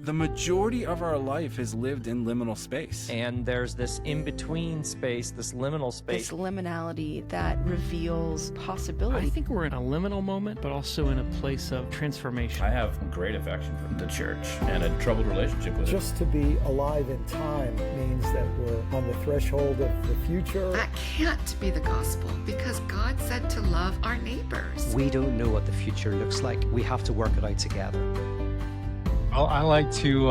The majority of our life is lived in liminal space. And there's this in-between space, this liminal space. This liminality that reveals possibility. I think we're in a liminal moment, but also in a place of transformation. I have great affection for the church and a troubled relationship with it. Just to be alive in time means that we're on the threshold of the future. That can't be the gospel because God said to love our neighbors. We don't know what the future looks like. We have to work it out together. Well, I like to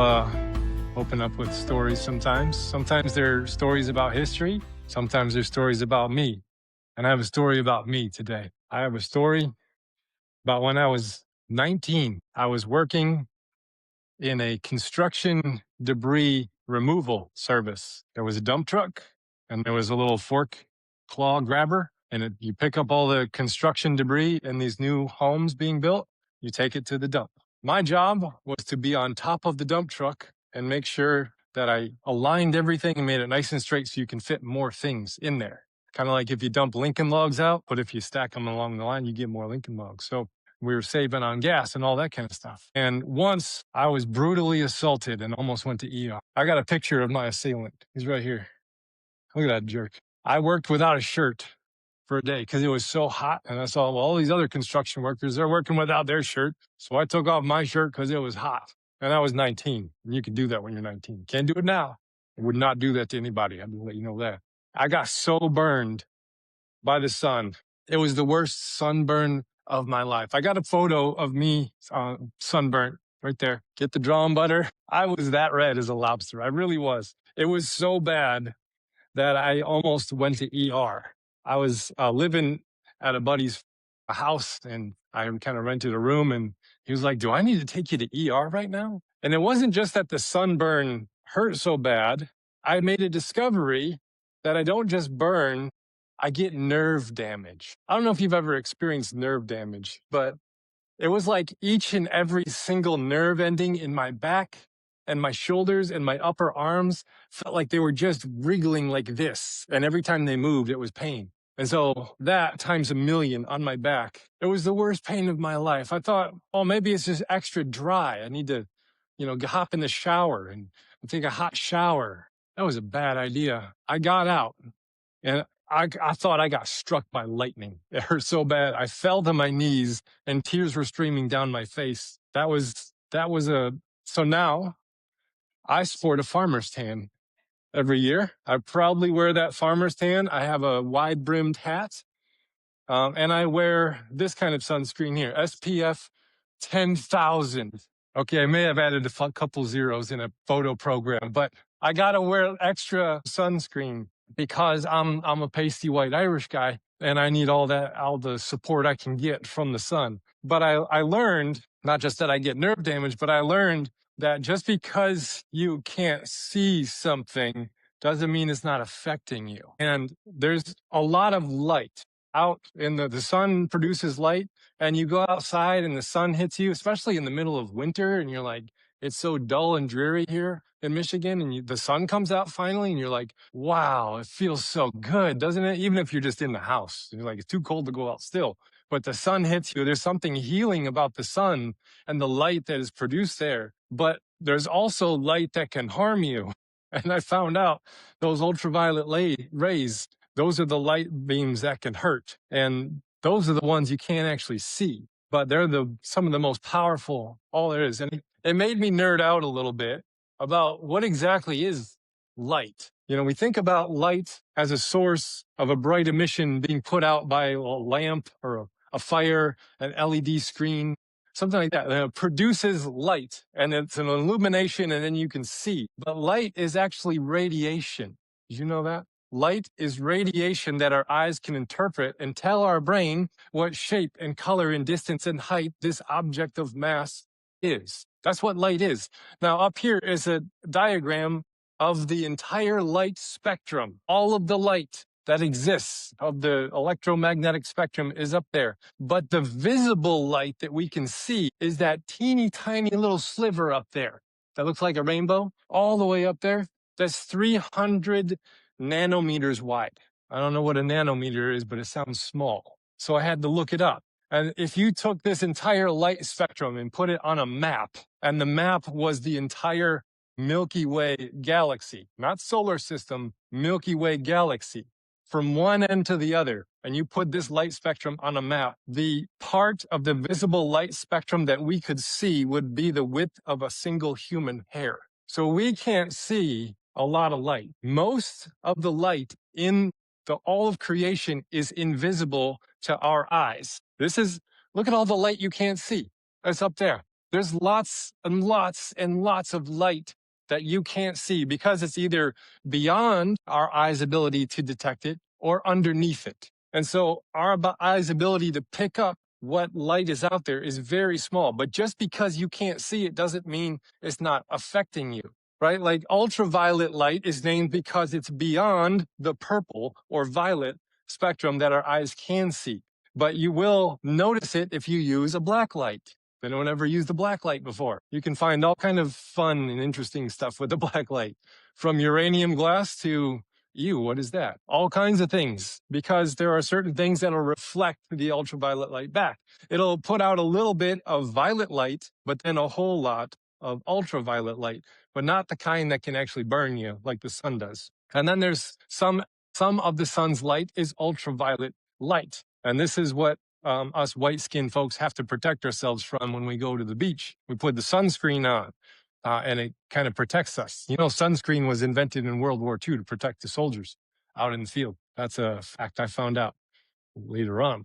open up with stories sometimes. Sometimes they're stories about history. Sometimes they're stories about me. And I have a story about me today. I have a story about when I was 19. I was working in a construction debris removal service. There was a dump truck and there was a little fork claw grabber. And you pick up all the construction debris in these new homes being built. You take it to the dump. My job was to be on top of the dump truck and make sure that I aligned everything and made it nice and straight so you can fit more things in there. Kind of like if you dump Lincoln logs out, but if you stack them along the line, you get more Lincoln logs. So we were saving on gas and all that kind of stuff. And once I was brutally assaulted and almost went to ER. I got a picture of my assailant. He's right here. Look at that jerk. I worked without a shirt for a day because it was so hot. And I saw all these other construction workers, they're working without their shirt. So I took off my shirt because it was hot. And I was 19. And you can do that when you're 19. Can't do it now. I would not do that to anybody. I'm going to let you know that. I got so burned by the sun. It was the worst sunburn of my life. I got a photo of me sunburnt right there. Get the drawn butter. I was that red as a lobster. I really was. It was so bad that I almost went to ER. I was living at a buddy's house and I kind of rented a room and he was like, do I need to take you to ER right now? And it wasn't just that the sunburn hurt so bad. I made a discovery that I don't just burn, I get nerve damage. I don't know if you've ever experienced nerve damage, but it was like each and every single nerve ending in my back and my shoulders and my upper arms felt like they were just wriggling like this. And every time they moved, it was pain. And so that times a million on my back, it was the worst pain of my life. I thought, oh, maybe it's just extra dry. I need to, hop in the shower and take a hot shower. That was a bad idea. I got out and I thought I got struck by lightning. It hurt so bad. I fell to my knees and tears were streaming down my face. So now I sport a farmer's tan every year. I proudly wear that farmer's tan. I have a wide brimmed hat. And I wear this kind of sunscreen here, SPF 10,000. Okay, I may have added a couple zeros in a photo program, but I got to wear extra sunscreen because I'm a pasty white Irish guy and I need all the support I can get from the sun. But I learned, not just that I get nerve damage, but I learned that just because you can't see something doesn't mean it's not affecting you. And there's a lot of light out in the sun produces light and you go outside and the sun hits you, especially in the middle of winter. And you're like, it's so dull and dreary here in Michigan. And the sun comes out finally and you're like, wow, it feels so good, doesn't it? Even if you're just in the house, you're like, it's too cold to go out still. But the sun hits you. There's something healing about the sun and the light that is produced there. But there's also light that can harm you. And I found out those ultraviolet rays, those are the light beams that can hurt. And those are the ones you can't actually see. But they're some of the most powerful, all there is. And it made me nerd out a little bit about what exactly is light. We think about light as a source of a bright emission being put out by a lamp or a fire, an LED screen, something like that. And it produces light and it's an illumination and then you can see. But light is actually radiation. Did you know that? Light is radiation that our eyes can interpret and tell our brain what shape and color and distance and height this object of mass is. That's what light is. Now up here is a diagram of the entire light spectrum. All of the light that exists of the electromagnetic spectrum is up there. But the visible light that we can see is that teeny tiny little sliver up there that looks like a rainbow all the way up there. That's 300 nanometers wide. I don't know what a nanometer is, but it sounds small. So I had to look it up. And if you took this entire light spectrum and put it on a map, and the map was the entire Milky Way galaxy, not solar system, Milky Way galaxy, from one end to the other, and you put this light spectrum on a map, the part of the visible light spectrum that we could see would be the width of a single human hair. So we can't see a lot of light. Most of the light in all of creation is invisible to our eyes. Look at all the light you can't see. It's up there. There's lots and lots and lots of light that you can't see because it's either beyond our eyes' ability to detect it or underneath it. And so our eyes' ability to pick up what light is out there is very small. But just because you can't see it doesn't mean it's not affecting you, right? Like ultraviolet light is named because it's beyond the purple or violet spectrum that our eyes can see. But you will notice it if you use a black light. Anyone ever used a black light before? You can find all kind of fun and interesting stuff with the black light, from uranium glass to, what is that? All kinds of things, because there are certain things that'll reflect the ultraviolet light back. It'll put out a little bit of violet light, but then a whole lot of ultraviolet light, but not the kind that can actually burn you like the sun does. And then there's some of the sun's light is ultraviolet light. And this is what us white-skinned folks have to protect ourselves from when we go to the beach. We put the sunscreen on, and it kind of protects us. You know, sunscreen was invented in World War II to protect the soldiers out in the field. That's a fact I found out later on.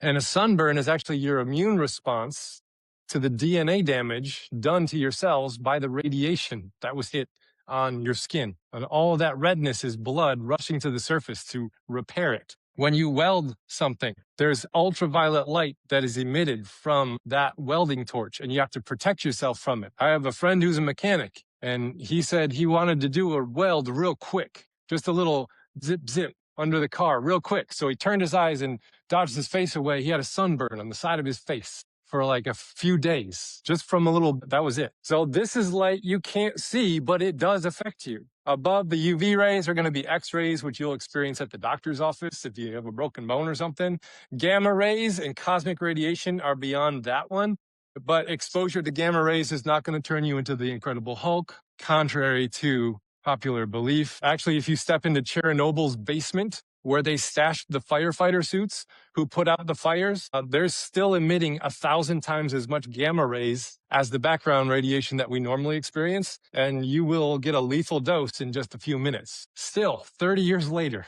And a sunburn is actually your immune response to the DNA damage done to your cells by the radiation that was hit on your skin. And all of that redness is blood rushing to the surface to repair it. When you weld something, there's ultraviolet light that is emitted from that welding torch, and you have to protect yourself from it. I have a friend who's a mechanic, and he said he wanted to do a weld real quick, just a little zip, zip under the car real quick. So he turned his eyes and dodged his face away. He had a sunburn on the side of his face for like a few days, just from a little, that was it. So this is light you can't see, but it does affect you. Above the UV rays are going to be X-rays, which you'll experience at the doctor's office if you have a broken bone or something. Gamma rays and cosmic radiation are beyond that one. But exposure to gamma rays is not going to turn you into the Incredible Hulk, contrary to popular belief. Actually, if you step into Chernobyl's basement, where they stashed the firefighter suits who put out the fires, they're still emitting 1,000 times as much gamma rays as the background radiation that we normally experience, and you will get a lethal dose in just a few minutes. Still, 30 years later.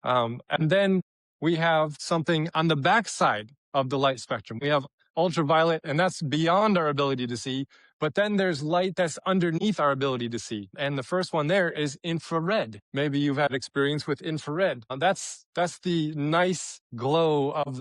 And then we have something on the backside of the light spectrum. We have ultraviolet, and that's beyond our ability to see. But then there's light that's underneath our ability to see. And the first one there is infrared. Maybe you've had experience with infrared. That's the nice glow of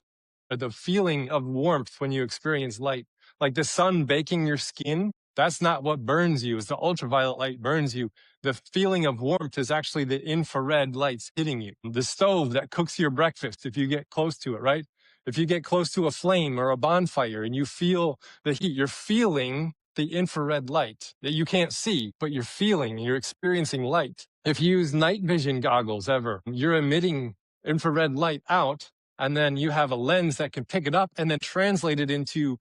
the feeling of warmth when you experience light. Like the sun baking your skin, that's not what burns you. It's the ultraviolet light burns you. The feeling of warmth is actually the infrared lights hitting you. The stove that cooks your breakfast, if you get close to it, right? If you get close to a flame or a bonfire and you feel the heat, you're feeling the infrared light that you can't see, but you're feeling, you're experiencing light. If you use night vision goggles ever, you're emitting infrared light out, and then you have a lens that can pick it up and then translate it into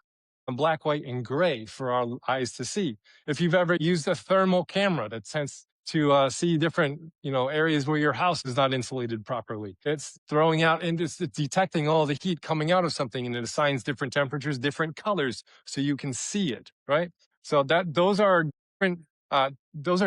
black, white, and gray for our eyes to see. If you've ever used a thermal camera that tends to see different, areas where your house is not insulated properly, it's throwing out and it's detecting all the heat coming out of something, and it assigns different temperatures, different colors, so you can see it, right? So those are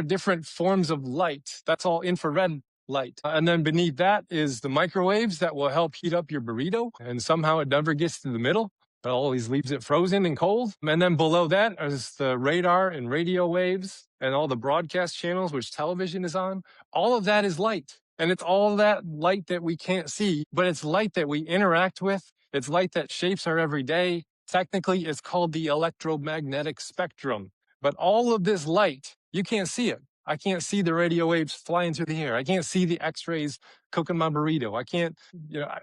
different forms of light. That's all infrared light. And then beneath that is the microwaves that will help heat up your burrito, and somehow it never gets to the middle. It always leaves it frozen and cold. And then below that is the radar and radio waves and all the broadcast channels, which television is on. All of that is light. And it's all that light that we can't see, but it's light that we interact with. It's light that shapes our everyday. Technically, it's called the electromagnetic spectrum. But all of this light, you can't see it. I can't see the radio waves flying through the air. I can't see the X-rays cooking my burrito.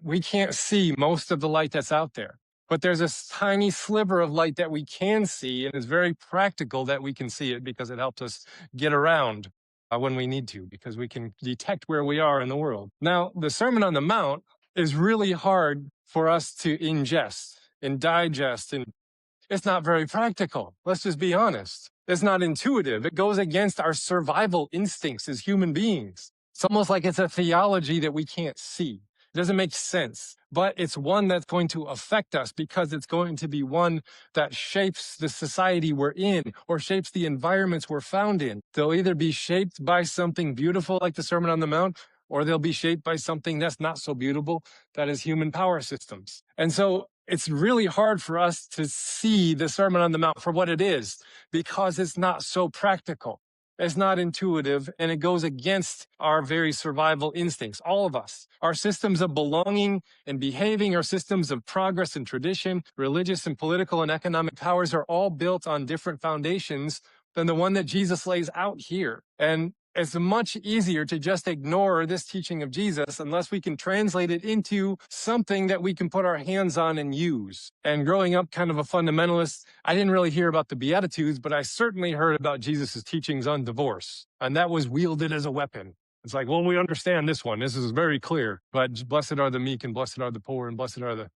We can't see most of the light that's out there. But there's a tiny sliver of light that we can see, and it's very practical that we can see it because it helps us get around when we need to, because we can detect where we are in the world. Now, the Sermon on the Mount is really hard for us to ingest and digest, and it's not very practical. Let's just be honest. It's not intuitive. It goes against our survival instincts as human beings. It's almost like it's a theology that we can't see. It doesn't make sense, but it's one that's going to affect us because it's going to be one that shapes the society we're in or shapes the environments we're found in. They'll either be shaped by something beautiful like the Sermon on the Mount, or they'll be shaped by something that's not so beautiful, that is human power systems. And so it's really hard for us to see the Sermon on the Mount for what it is because it's not so practical. It's not intuitive, and it goes against our very survival instincts, all of us. Our systems of belonging and behaving, our systems of progress and tradition, religious and political and economic powers are all built on different foundations than the one that Jesus lays out here. And it's much easier to just ignore this teaching of Jesus unless we can translate it into something that we can put our hands on and use. And growing up kind of a fundamentalist, I didn't really hear about the Beatitudes, but I certainly heard about Jesus' teachings on divorce. And that was wielded as a weapon. It's like, well, we understand this one. This is very clear. But blessed are the meek and blessed are the poor and blessed are the...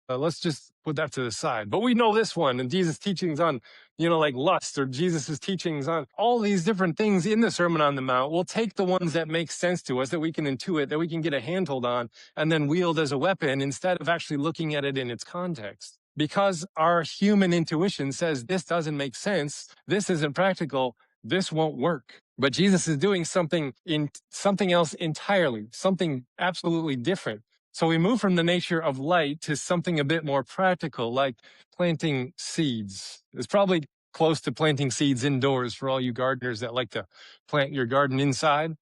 let's just put that to the side. But we know this one and Jesus' teachings on, like lust, or Jesus' teachings on all these different things in the Sermon on the Mount. We'll take the ones that make sense to us, that we can intuit, that we can get a handhold on, and then wield as a weapon instead of actually looking at it in its context. Because our human intuition says this doesn't make sense, this isn't practical, this won't work. But Jesus is doing something else entirely, something absolutely different. So we move from the nature of light to something a bit more practical, like planting seeds. It's probably close to planting seeds indoors for all you gardeners that like to plant your garden inside.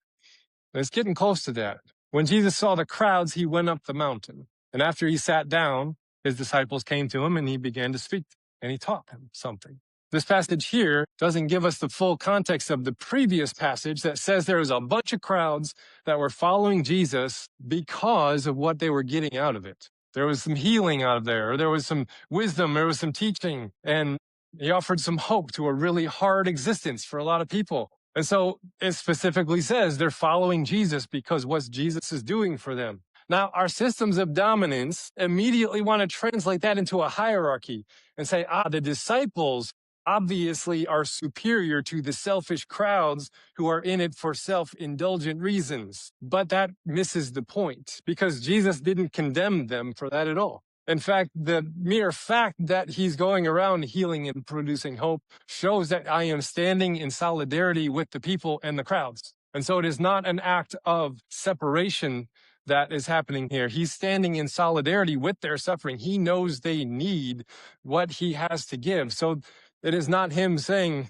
It's getting close to that. When Jesus saw the crowds, he went up the mountain. And after he sat down, his disciples came to him and he began to speak, and he taught them something. This passage here doesn't give us the full context of the previous passage that says there was a bunch of crowds that were following Jesus because of what they were getting out of it. There was some healing out of there, or there was some wisdom, there was some teaching, and he offered some hope to a really hard existence for a lot of people. And so it specifically says they're following Jesus because what Jesus is doing for them. Now, our systems of dominance immediately want to translate that into a hierarchy and say, the disciples obviously are superior to the selfish crowds who are in it for self-indulgent reasons. But that misses the point because Jesus didn't condemn them for that at all. In fact, the mere fact that he's going around healing and producing hope shows that I am standing in solidarity with the people and the crowds. And so it is not an act of separation that is happening here. He's standing in solidarity with their suffering. He knows they need what he has to give. So it is not him saying,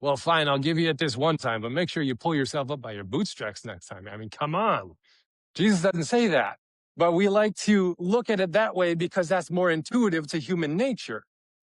well, fine, I'll give you it this one time, but make sure you pull yourself up by your bootstraps next time. I mean, come on. Jesus doesn't say that. But we like to look at it that way because that's more intuitive to human nature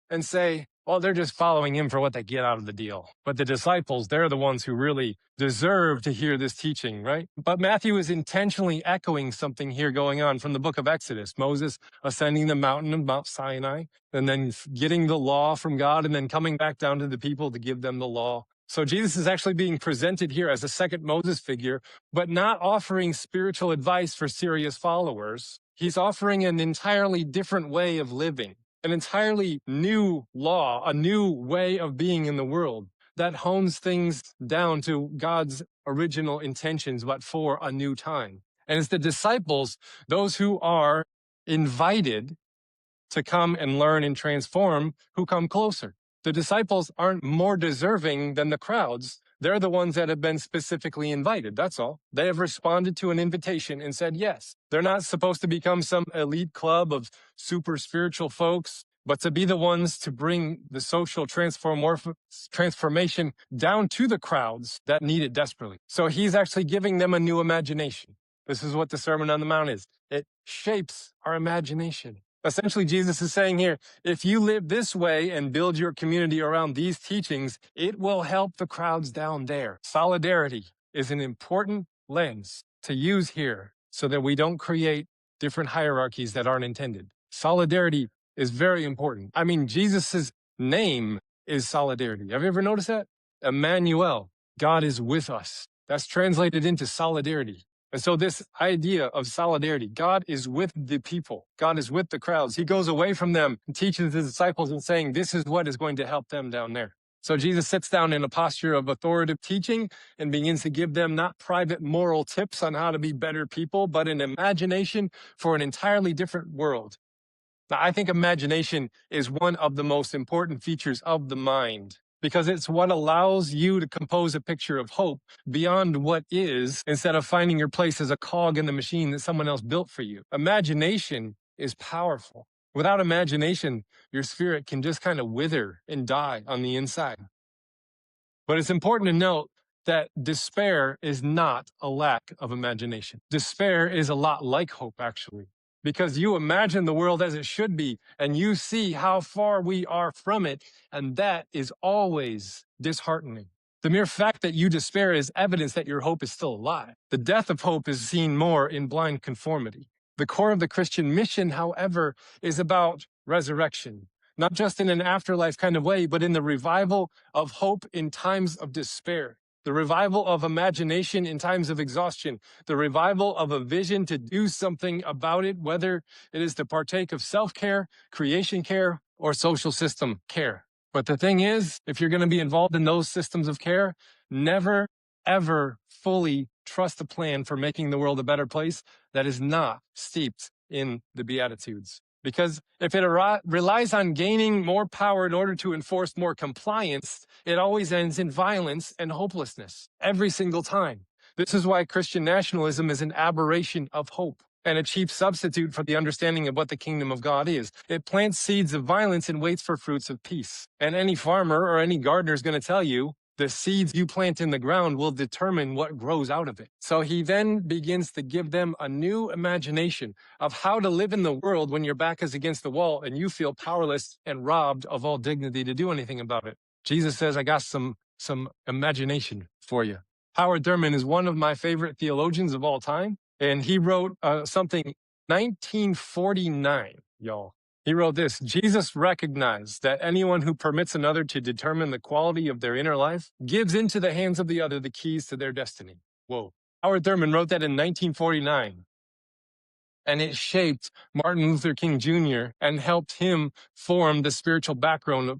and say, well, they're just following him for what they get out of the deal. But the disciples, they're the ones who really deserve to hear this teaching, right? But Matthew is intentionally echoing something here going on from the book of Exodus. Moses ascending the mountain of Mount Sinai and then getting the law from God and then coming back down to the people to give them the law. So Jesus is actually being presented here as a second Moses figure, but not offering spiritual advice for serious followers. He's offering an entirely different way of living. An entirely new law, a new way of being in the world that hones things down to God's original intentions, but for a new time. And it's the disciples, those who are invited to come and learn and transform, who come closer. The disciples aren't more deserving than the crowds. They're the ones that have been specifically invited. That's all. They have responded to an invitation and said yes. They're not supposed to become some elite club of super spiritual folks, but to be the ones to bring the social transformation down to the crowds that need it desperately. So he's actually giving them a new imagination. This is what the Sermon on the Mount is. It shapes our imagination. Essentially, Jesus is saying here, if you live this way and build your community around these teachings, it will help the crowds down there. Solidarity is an important lens to use here so that we don't create different hierarchies that aren't intended. Solidarity is very important. I mean, Jesus's name is solidarity. Have you ever noticed that? Emmanuel, God is with us. That's translated into solidarity. And so this idea of solidarity, God is with the people. God is with the crowds. He goes away from them and teaches his disciples and saying, this is what is going to help them down there. So Jesus sits down in a posture of authoritative teaching and begins to give them not private moral tips on how to be better people, but an imagination for an entirely different world. Now, I think imagination is one of the most important features of the mind, because it's what allows you to compose a picture of hope beyond what is, instead of finding your place as a cog in the machine that someone else built for you. Imagination is powerful. Without imagination, your spirit can just kind of wither and die on the inside. But it's important to note that despair is not a lack of imagination. Despair is a lot like hope, actually, because you imagine the world as it should be, and you see how far we are from it, and that is always disheartening. The mere fact that you despair is evidence that your hope is still alive. The death of hope is seen more in blind conformity. The core of the Christian mission, however, is about resurrection, not just in an afterlife kind of way, but in the revival of hope in times of despair, the revival of imagination in times of exhaustion, the revival of a vision to do something about it, whether it is to partake of self-care, creation care, or social system care. But the thing is, if you're going to be involved in those systems of care, never, ever fully trust a plan for making the world a better place that is not steeped in the Beatitudes. Because if it relies on gaining more power in order to enforce more compliance, it always ends in violence and hopelessness every single time. This is why Christian nationalism is an aberration of hope and a cheap substitute for the understanding of what the kingdom of God is. It plants seeds of violence and waits for fruits of peace. And any farmer or any gardener is going to tell you the seeds you plant in the ground will determine what grows out of it. So he then begins to give them a new imagination of how to live in the world when your back is against the wall and you feel powerless and robbed of all dignity to do anything about it. Jesus says, I got some imagination for you. Howard Thurman is one of my favorite theologians of all time. And he wrote something 1949, y'all. He wrote this: Jesus recognized that anyone who permits another to determine the quality of their inner life gives into the hands of the other the keys to their destiny. Whoa. Howard Thurman wrote that in 1949. And it shaped Martin Luther King Jr. and helped him form the spiritual backbone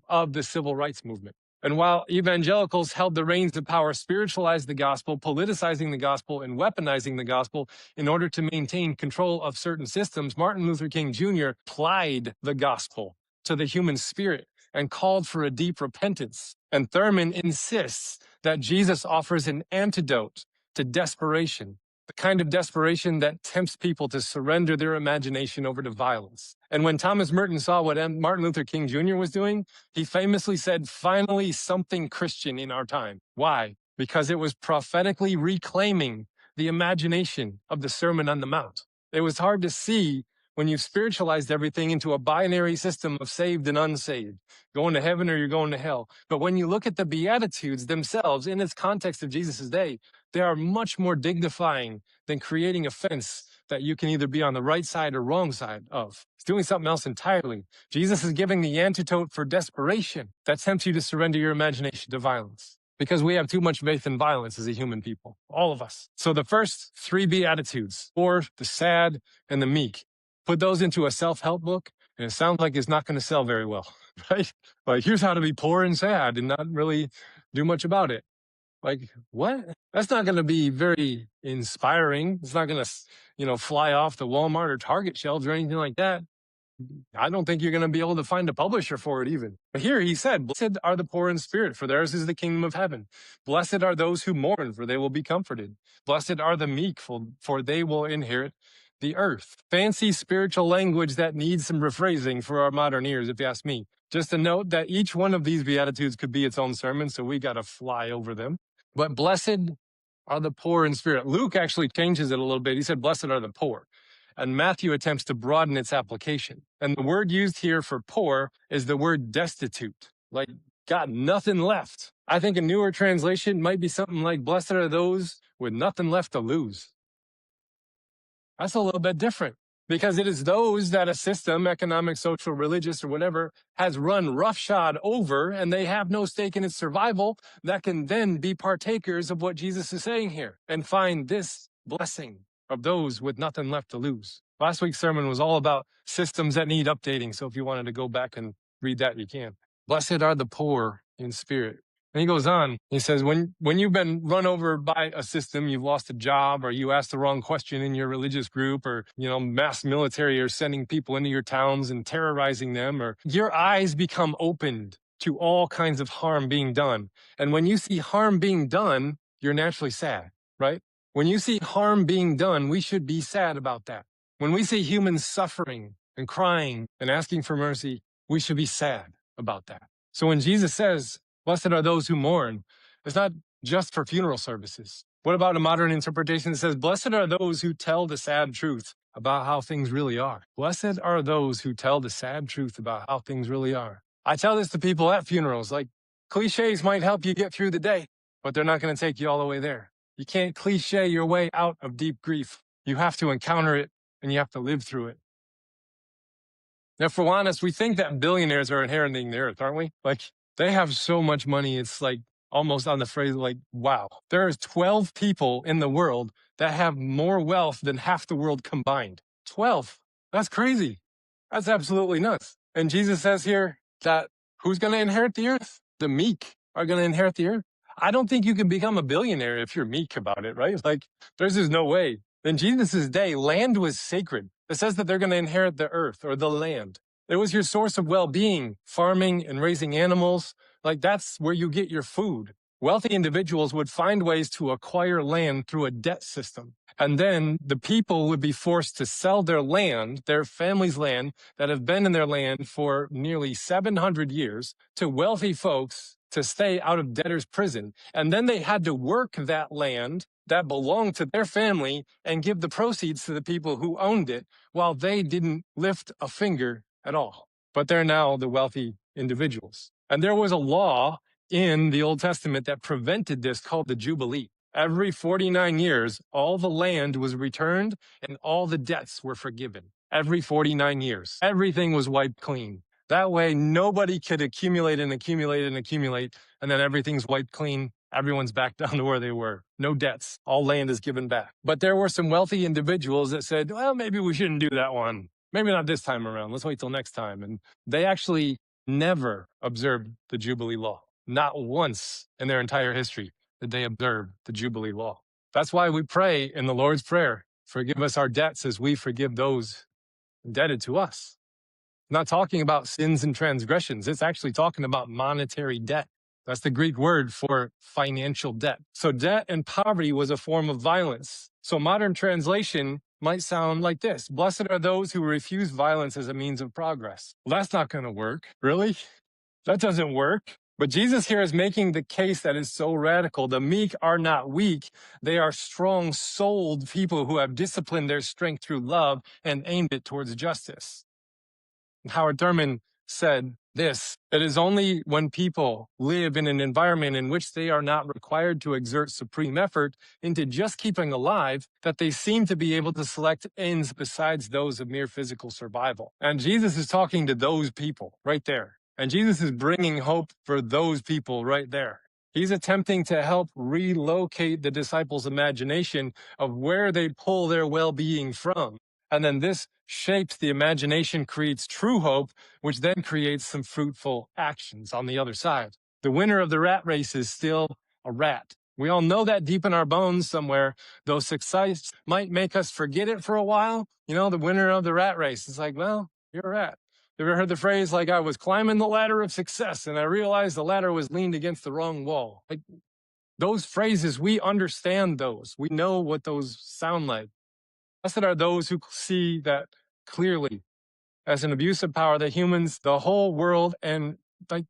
of the civil rights movement. And while evangelicals held the reins of power, spiritualized the gospel, politicizing the gospel, and weaponizing the gospel in order to maintain control of certain systems, Martin Luther King Jr. applied the gospel to the human spirit and called for a deep repentance. And Thurman insists that Jesus offers an antidote to desperation, the kind of desperation that tempts people to surrender their imagination over to violence. And when Thomas Merton saw what Martin Luther King Jr. was doing, he famously said, finally something Christian in our time. Why? Because it was prophetically reclaiming the imagination of the Sermon on the Mount. It was hard to see when you've spiritualized everything into a binary system of saved and unsaved, going to heaven or you're going to hell. But when you look at the Beatitudes themselves in its context of Jesus' day, they are much more dignifying than creating a fence that you can either be on the right side or wrong side of. It's doing something else entirely. Jesus is giving the antidote for desperation that tempts you to surrender your imagination to violence. Because we have too much faith in violence as a human people, all of us. So the first three Beatitudes, poor, the sad, and the meek, put those into a self-help book, and it sounds like it's not going to sell very well, right? Like, here's how to be poor and sad and not really do much about it. Like, what? That's not going to be very inspiring. It's not going to, fly off the Walmart or Target shelves or anything like that. I don't think you're going to be able to find a publisher for it even. But here he said, blessed are the poor in spirit, for theirs is the kingdom of heaven. Blessed are those who mourn, for they will be comforted. Blessed are the meek, for they will inherit the earth. Fancy spiritual language that needs some rephrasing for our modern ears, if you ask me. Just a note that each one of these Beatitudes could be its own sermon, so we got to fly over them. But blessed are the poor in spirit. Luke actually changes it a little bit. He said, blessed are the poor. And Matthew attempts to broaden its application. And the word used here for poor is the word destitute, like got nothing left. I think a newer translation might be something like, blessed are those with nothing left to lose. That's a little bit different. because it is those that a system, economic, social, religious, or whatever, has run roughshod over, and they have no stake in its survival, that can then be partakers of what Jesus is saying here and find this blessing of those with nothing left to lose. Last week's sermon was all about systems that need updating. So if you wanted to go back and read that, you can. Blessed are the poor in spirit. And he goes on, he says, when you've been run over by a system, you've lost a job, or you asked the wrong question in your religious group, or, mass military are sending people into your towns and terrorizing them, or your eyes become opened to all kinds of harm being done. And when you see harm being done, you're naturally sad, right? When you see harm being done, we should be sad about that. When we see humans suffering and crying and asking for mercy, we should be sad about that. So when Jesus says, blessed are those who mourn, it's not just for funeral services. What about a modern interpretation that says, blessed are those who tell the sad truth about how things really are? Blessed are those who tell the sad truth about how things really are. I tell this to people at funerals, like cliches might help you get through the day, but they're not going to take you all the way there. You can't cliche your way out of deep grief. You have to encounter it and you have to live through it. Now, if we're honest, we think that billionaires are inheriting the earth, aren't we? Like, they have so much money, it's like almost on the phrase like, wow. There's 12 people in the world that have more wealth than half the world combined. 12. That's crazy. That's absolutely nuts. And Jesus says here that who's going to inherit the earth? The meek are going to inherit the earth. I don't think you can become a billionaire if you're meek about it, right? Like, there's just no way. In Jesus' day, land was sacred. It says that they're going to inherit the earth or the land. It was your source of well-being, farming and raising animals. Like, that's where you get your food. Wealthy individuals would find ways to acquire land through a debt system. And then the people would be forced to sell their land, their family's land that have been in their land for nearly 700 years, to wealthy folks to stay out of debtor's prison. And then they had to work that land that belonged to their family and give the proceeds to the people who owned it while they didn't lift a finger at all. But they're now the wealthy individuals. And there was a law in the Old Testament that prevented this called the Jubilee. Every 49 years, all the land was returned and all the debts were forgiven. Every 49 years, everything was wiped clean. That way, nobody could accumulate and accumulate and accumulate, and then everything's wiped clean. Everyone's back down to where they were. No debts. All land is given back. But there were some wealthy individuals that said, well, maybe we shouldn't do that one. Maybe not this time around. Let's wait till next time. And they actually never observed the Jubilee law. Not once in their entire history did they observe the Jubilee law. That's why we pray in the Lord's Prayer, forgive us our debts as we forgive those indebted to us. Not talking about sins and transgressions. It's actually talking about monetary debt. That's the Greek word for financial debt. So debt and poverty was a form of violence. So modern translation might sound like this. Blessed are those who refuse violence as a means of progress. Well, that's not going to work. Really? That doesn't work. But Jesus here is making the case that is so radical. The meek are not weak. They are strong-souled people who have disciplined their strength through love and aimed it towards justice. Howard Thurman said this, it is only when people live in an environment in which they are not required to exert supreme effort into just keeping alive that they seem to be able to select ends besides those of mere physical survival. And Jesus is talking to those people right there. And Jesus is bringing hope for those people right there. He's attempting to help relocate the disciples' imagination of where they pull their well-being from. And then this shapes the imagination, creates true hope, which then creates some fruitful actions on the other side. The winner of the rat race is still a rat. We all know that deep in our bones somewhere, though success might make us forget it for a while. You know, the winner of the rat race is like, well, you're a rat. You ever heard the phrase, like, I was climbing the ladder of success and I realized the ladder was leaned against the wrong wall? Like, those phrases, we understand those. We know what those sound like. Blessed are those who see that clearly as an abuse of power, that humans, the whole world, and like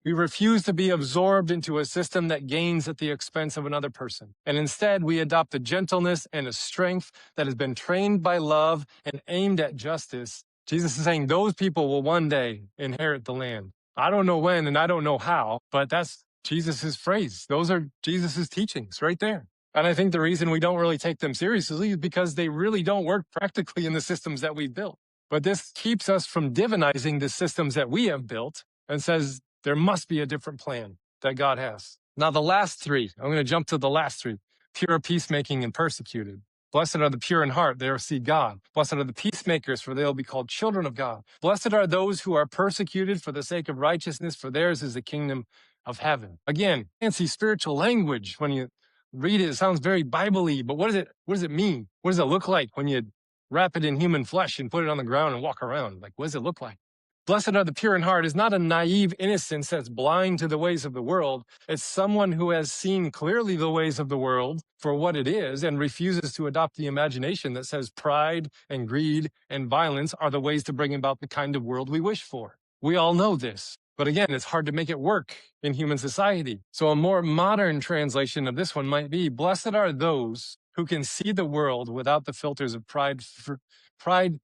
we refuse to be absorbed into a system that gains at the expense of another person. And instead, we adopt a gentleness and a strength that has been trained by love and aimed at justice. Jesus is saying those people will one day inherit the land. I don't know when and I don't know how, but that's Jesus's phrase. Those are Jesus's teachings right there. And I think the reason we don't really take them seriously is because they really don't work practically in the systems that we've built. But this keeps us from divinizing the systems that we have built and says there must be a different plan that God has. Now, the last three, I'm going to jump to the last three: pure, peacemaking, and persecuted. Blessed are the pure in heart, they will see God. Blessed are the peacemakers, for they will be called children of God. Blessed are those who are persecuted for the sake of righteousness, for theirs is the kingdom of heaven. Again, fancy spiritual language. When you read it, it sounds very Bible-y, but what does it mean? What does it look like when you wrap it in human flesh and put it on the ground and walk around? Like, what does it look like? Blessed are the pure in heart is not a naive innocence that's blind to the ways of the world. It's someone who has seen clearly the ways of the world for what it is and refuses to adopt the imagination that says pride and greed and violence are the ways to bring about the kind of world we wish for. We all know this. But again, it's hard to make it work in human society. So a more modern translation of this one might be, blessed are those who can see the world without the filters of pride,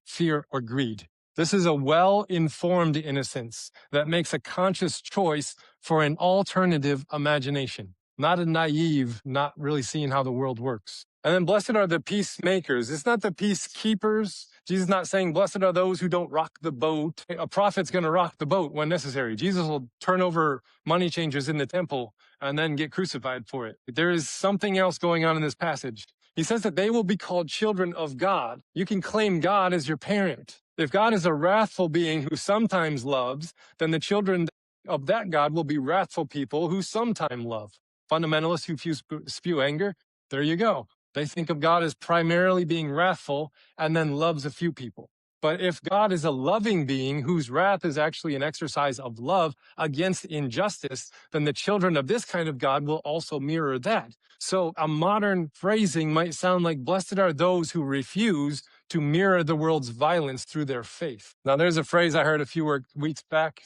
fear, or greed. This is a well-informed innocence that makes a conscious choice for an alternative imagination, not a naive, not really seeing how the world works. And then blessed are the peacemakers. It's not the peacekeepers. Jesus is not saying blessed are those who don't rock the boat. A prophet's going to rock the boat when necessary. Jesus will turn over money changers in the temple and then get crucified for it. There is something else going on in this passage. He says that they will be called children of God. You can claim God as your parent. If God is a wrathful being who sometimes loves, then the children of that God will be wrathful people who sometimes love. Fundamentalists who spew anger, there you go. They think of God as primarily being wrathful and then loves a few people. But if God is a loving being whose wrath is actually an exercise of love against injustice, then the children of this kind of God will also mirror that. So a modern phrasing might sound like, blessed are those who refuse to mirror the world's violence through their faith. Now, there's a phrase I heard a few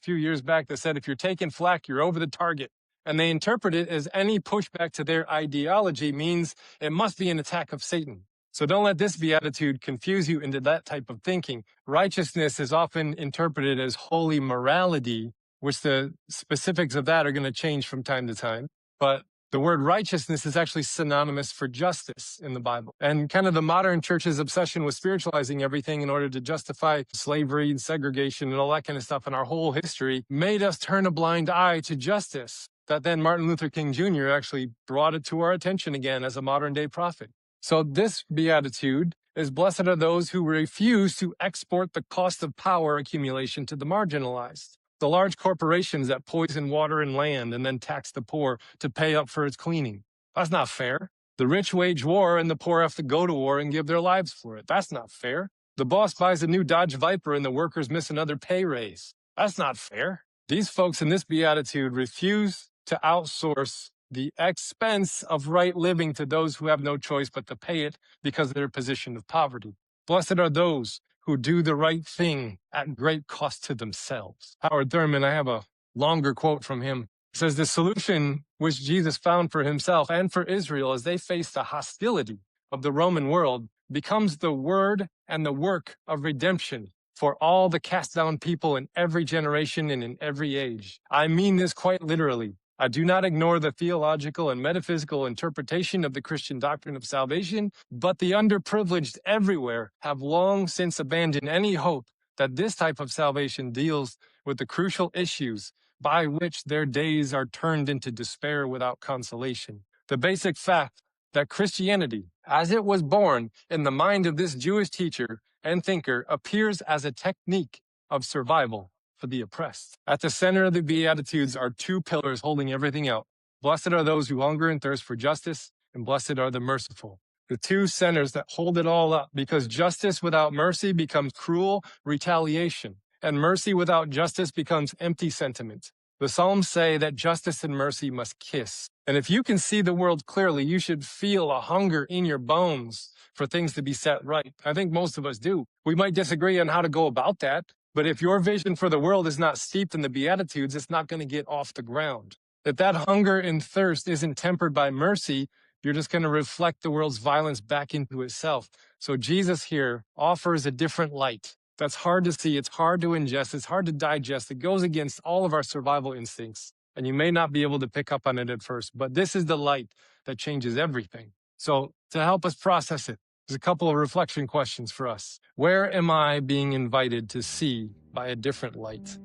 years back that said, if you're taking flack, you're over the target. And they interpret it as any pushback to their ideology means it must be an attack of Satan. So don't let this beatitude confuse you into that type of thinking. Righteousness is often interpreted as holy morality, which the specifics of that are going to change from time to time. But the word righteousness is actually synonymous for justice in the Bible. And kind of the modern church's obsession with spiritualizing everything in order to justify slavery and segregation and all that kind of stuff in our whole history made us turn a blind eye to justice. That then Martin Luther King Jr. actually brought it to our attention again as a modern day prophet. So this beatitude is blessed are those who refuse to export the cost of power accumulation to the marginalized. The large corporations that poison water and land and then tax the poor to pay up for its cleaning. That's not fair. The rich wage war and the poor have to go to war and give their lives for it. That's not fair. The boss buys a new Dodge Viper and the workers miss another pay raise. That's not fair. These folks in this beatitude refuse to outsource the expense of right living to those who have no choice but to pay it because of their position of poverty. Blessed are those who do the right thing at great cost to themselves. Howard Thurman, I have a longer quote from him, says the solution which Jesus found for himself and for Israel as they faced the hostility of the Roman world becomes the word and the work of redemption for all the cast down people in every generation and in every age. I mean this quite literally. I do not ignore the theological and metaphysical interpretation of the Christian doctrine of salvation, but the underprivileged everywhere have long since abandoned any hope that this type of salvation deals with the crucial issues by which their days are turned into despair without consolation. The basic fact that Christianity, as it was born in the mind of this Jewish teacher and thinker, appears as a technique of survival for the oppressed. At the center of the Beatitudes are two pillars holding everything out. Blessed are those who hunger and thirst for justice, and blessed are the merciful. The two centers that hold it all up, because justice without mercy becomes cruel retaliation, and mercy without justice becomes empty sentiment. The Psalms say that justice and mercy must kiss. And if you can see the world clearly, you should feel a hunger in your bones for things to be set right. I think most of us do. We might disagree on how to go about that, but if your vision for the world is not steeped in the Beatitudes, it's not going to get off the ground. If that hunger and thirst isn't tempered by mercy, you're just going to reflect the world's violence back into itself. So Jesus here offers a different light. That's hard to see. It's hard to ingest. It's hard to digest. It goes against all of our survival instincts. And you may not be able to pick up on it at first, but this is the light that changes everything. So to help us process it, there's a couple of reflection questions for us. Where am I being invited to see by a different light?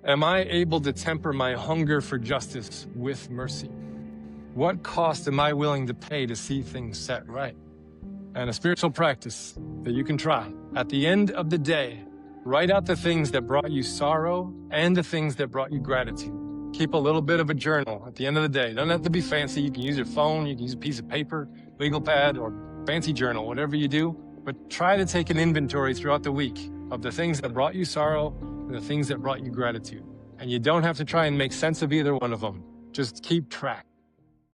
Am I able to temper my hunger for justice with mercy? What cost am I willing to pay to see things set right? And a spiritual practice that you can try. At the end of the day, write out the things that brought you sorrow and the things that brought you gratitude. Keep a little bit of a journal at the end of the day. It doesn't have to be fancy. You can use your phone, you can use a piece of paper, legal pad, or fancy journal, whatever you do. But try to take an inventory throughout the week of the things that brought you sorrow and the things that brought you gratitude. And you don't have to try and make sense of either one of them. Just keep track.